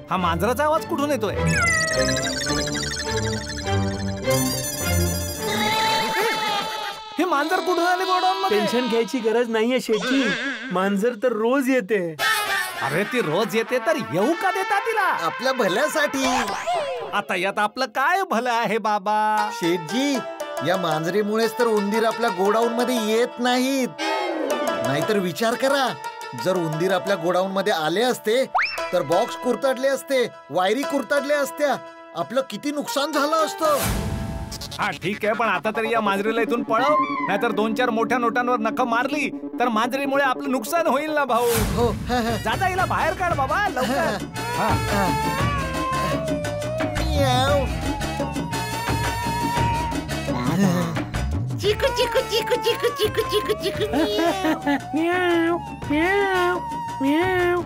हा मांजराचा आवाज कुठून येतोय? हे मांजर कुठून आले गोडाऊनमध्ये? टेन्शन घ्यायची गरज नाहीये शेटजी, मांजर तर रोज येते. अरे ती रोज येते तर येऊ का देता तिला? आपल्या भल्यासाठी. आता यात आपलं काय भलं आहे बाबा? शेठजी, या मांजरीमुळेच तर उंदीर आपल्या गोडाऊन मध्ये येत नाहीत. नाहीतर विचार करा, जर उंदीर आपल्या गोडाऊन मध्ये आले असते तर बॉक्स कुरतडले असते, वायरी कुरतडल्या असत्या, आपलं किती नुकसान झालं असतं. हा ठीक आहे, पण आता तरी या मांजरीला इथून पळव, नाहीतर 2-4 मोठ्या नोटांवर नख मारली तर मांजरीमुळे आपलं नुकसान होईल ना भाऊ. हो. दादा हिला बाहेर काढ बाबा लवकर. म्याव. चिकू चिकू चिकू चिकू चिकू चिकू चिकू म्याव म्याव म्याव.